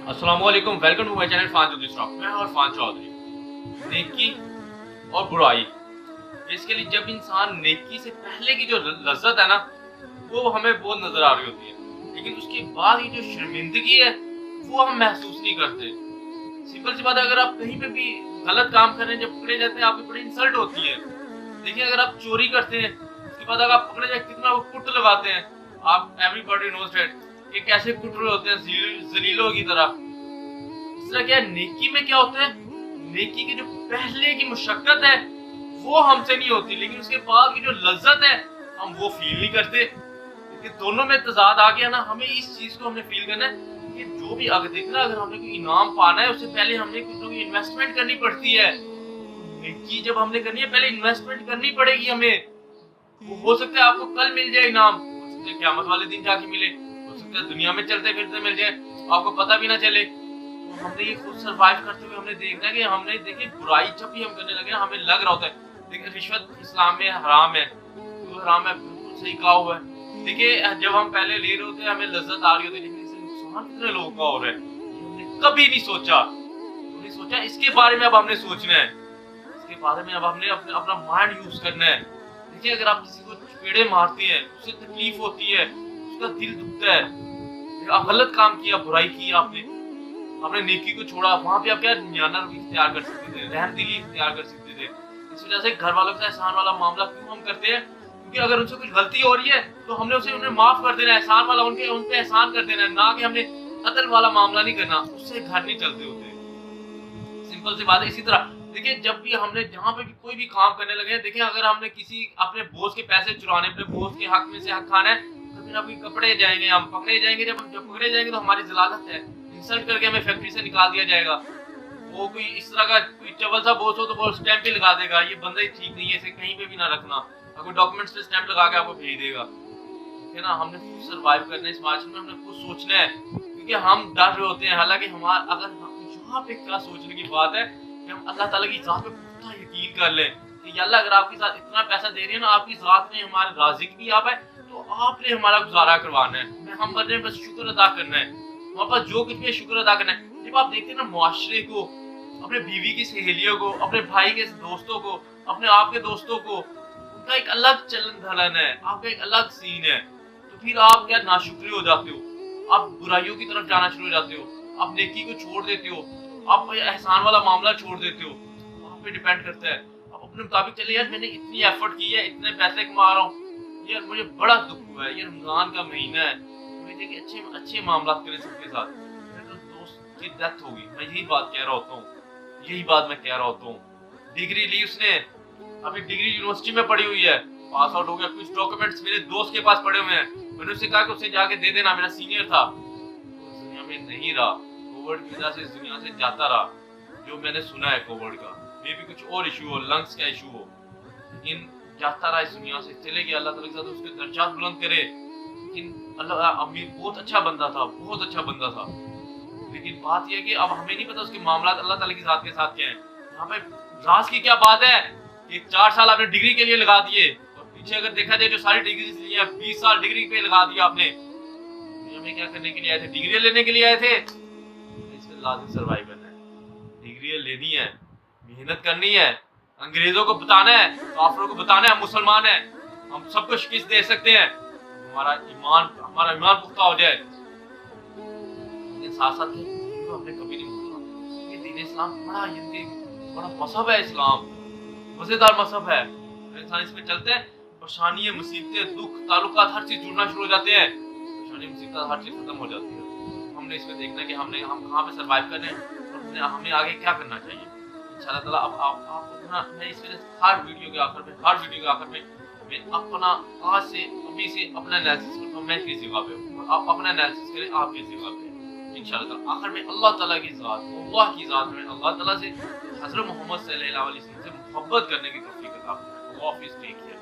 अस्सलाम वालेकुम, welcome to my channel फान चौधरी स्टॉक। मैं और फान चौधरी। नेकी और बुराई, बेसिकली जब इंसान नेकी से पहले की जो लज्जत है ना, वो हमें बहुत नजर आ रही होती है, लेकिन उसके बाद की जो शर्मिंदगी है वो हम महसूस नहीं करते। सिंपल सी बात है, अगर आप कहीं पे भी गलत काम कर रहे हैं, जब पकड़े जाते हैं आपकी बड़ी इंसल्ट होती है। देखिए, अगर आप चोरी करते हैं, उसके बाद अगर आप पकड़े जाए, कितना वो कुट लगाते हैं। आप एवरीबॉडी नोज दैट कि कैसे कुट रहे होते हैं जलीलों की तरह। इस तरह क्या नेकी में क्या होता है, नेकी की जो पहले की मुशक्कत है वो हमसे नहीं होती, लेकिन उसके बाद की जो लज्जत है हम वो फील नहीं करते। क्योंकि दोनों में तजाद आ गया ना, हमें इस चीज को हमने फील करना है कि जो भी आगे देखना, अगर हमने कोई इनाम पाना है उससे पहले हमने कुछ ना कुछ इन्वेस्टमेंट करनी पड़ती है। नेकी जब हमने करनी है, पहले इन्वेस्टमेंट करनी पड़ेगी हमें। वो हो सकता है आपको कल मिल जाए इनाम, हो सकता है क़यामत वाले दिन जाके मिले, हो सकता है दुनिया में चलते फिरते मिल जाए, आपको पता भी ना चले। तो हमने ये खुद सर्वाइव करते हुए हमने देखना है कि हमने देखिए बुराई जब भी हम करने लगे ना, हमें लग रहा होता है देखिए रिश्वत इस्लाम में हराम है, तो हराम है, बिल्कुल सही कहा हुआ है। देखिए, जब हम पहले ले रहे होते हैं हमें लज्जत आ रही होती है, लेकिन इससे नुकसान कितने लोगों का हो रहा है हमने कभी नहीं सोचा। हमने सोचा इसके बारे में अब हमने सोचना है, इसके बारे में अब हमने अपना माइंड यूज करना है। देखिए, अगर आप किसी को चपेड़े मारते हैं, उससे तकलीफ होती है, उसका दिल दुखता है। आप गलत काम किया, बुराई की आपने नेकी को छोड़ा, वहां पे आप क्या नियाना रवैया इख्तियार कर सकते थे, रहमदिली इख्तियार कर सकते थे। इस वजह से घर वालों के साथ एहसान वाला मामला क्यों हम करते हैं? क्योंकि अगर उनसे कुछ गलती हो रही है तो हमने उन्हें माफ कर देना है, एहसान वाला उन पे एहसान कर देना है, ना कि हमने कत्ल वाला मामला नहीं करना। उससे घर नहीं चलते होते। सिंपल सी बात है। इसी तरह देखिए, जब भी हमने जहाँ पे भी कोई भी काम करने लगे, देखिए अगर हमने किसी अपने बॉस के पैसे चुराने, अपने बॉस के हक में से हक खाना है, कभी ना कभी पकड़े जाएंगे, हम पकड़े जाएंगे। जब पकड़े जाएंगे तो हमारी जलालत है, इंसल्ट करके हमें फैक्ट्री से निकाल दिया जाएगा। वो कोई इस तरह का कोई चवल सा बॉस हो तो वो स्टैंप भी लगा देगा, ये बंदा ही ठीक नहीं है, इसे कहीं पे भी ना रखना, अगर डॉक्यूमेंट्स पे स्टैंप लगा के आपको भेज देगा। है ना, हमने खुद सर्वाइव करना है इस मार्च में, हमने खुद सोचना है, क्योंकि हम डर रहे होते हैं। हालांकि हमारा अगर यहाँ पे क्या सोचने की बात है कि हम अल्लाह ताला की ज़ात पे पूरा यकीन कर लें कि अल्लाह अगर आपके साथ इतना पैसा दे रही है ना, आपकी ज़ात में हमारे राज़िक भी आप है, तो आपने हमारा गुजारा करवाना है। हम बने बस शुक्र अदा करना है, हमारे पास जो कुछ भी है शुक्र अदा करना है। जब आप देखते हैं ना मुआशरे को, अपने बीवी की सहेलियों को, अपने भाई के दोस्तों को, अपने आप के दोस्तों को, उनका एक अलग चलन ढलन है, आपका एक अलग सीन है। तो फिर आप क्या नाशुक्री हो जाते हो, आप बुराइयों की तरफ जाना शुरू हो जाते हो, आप नेकी को छोड़ देते हो, आप एहसान वाला मामला छोड़ देते हो। वहाँ पे डिपेंड करता है, आप अपने मुताबिक चले, यार मैंने इतनी एफर्ट की है, इतने पैसे कमा रहा हूँ, यार मुझे बड़ा दुख हुआ है, ये रमजान का महीना है, मुझे कि अच्छे अच्छे मामला करें सबके साथ। मेरे तो दोस्त की डेथ होगी, मैं यही बात कह रहा होता हूँ, यही बात मैं कह रहा होता हूँ। डिग्री ली उसने, अभी डिग्री यूनिवर्सिटी में पड़ी हुई है, पास आउट हो गया, कुछ डॉक्यूमेंट्स मेरे दोस्त के पास पड़े हुए हैं, मैंने उससे कहा कि उसे जाके दे देना, मेरा सीनियर था, उस दुनिया में नहीं रहा, कोविड की वजह से इस दुनिया से जाता रहा, जो मैंने सुना है कोविड का, मे भी कुछ और इशू हो, लंग्स का इशू हो, लेकिन जाता रहा इस दुनिया से, चले गया। अल्लाह ताला के साथ उसके दर्जात बुलंद करे। लेकिन अल्लाह अमीर बहुत अच्छा बंदा था, बहुत अच्छा बंदा था। लेकिन बात यह है कि अब हमें नहीं पता उसके मामला अल्लाह ताला के साथ क्या है। यहाँ पे राज की क्या बात है कि 4 साल आपने डिग्री के लिए लगा दिए, और पीछे अगर देखा जाए जो सारी डिग्री ली है, 20 साल डिग्री पे लगा दिया आपने। हमें क्या करने के लिए आए थे? डिग्री लेने के लिए आए थे। इसमें लाजिम सर्वाइव करना है, डिग्री लेनी है, मेहनत करनी है, अंग्रेजों को बताना है, काफिरों को बताना है मुसलमान है, हम सबको शिकस्त दे सकते हैं, हमारा ईमान पुख्ता हो जाए। लेकिन साथ साथ हमने कभी नहीं भूलना ये दीन इस्लाम बड़ा मजहब है। इस्लाम मजेदार मजहब है, इंसान इसमें चलते हैं, परेशानियां, मुसीबतें, दुख, ताल्लुकात, हर चीज जुड़ना शुरू हो जाते हैं, परेशानी, मुसीबत, हर चीज खत्म हो जाती है। हमने इसमें देखना है कि हम कहाँ पे सर्वाइव कर रहे हैं और हमें आगे क्या करना चाहिए। इंशाअल्लाह ताला अब आप मैं इस वजह से हर वीडियो के आखिर में मैं अपना आज से अभी से अपना एनालिसिस करता हूँ, मैं किस जगह पे हूँ, आप अपना एनालिसिस करें, आप किस जगह पे हैं। इंशाअल्लाह ताला आखिर में अल्लाह ताला की ज़ात में अल्लाह ताला से, हज़रत मोहम्मद सल्लल्लाहु अलैहि वसल्लम से मोहब्बत करने की तौफीक अता फरमाए। अल्लाह हाफ़िज़।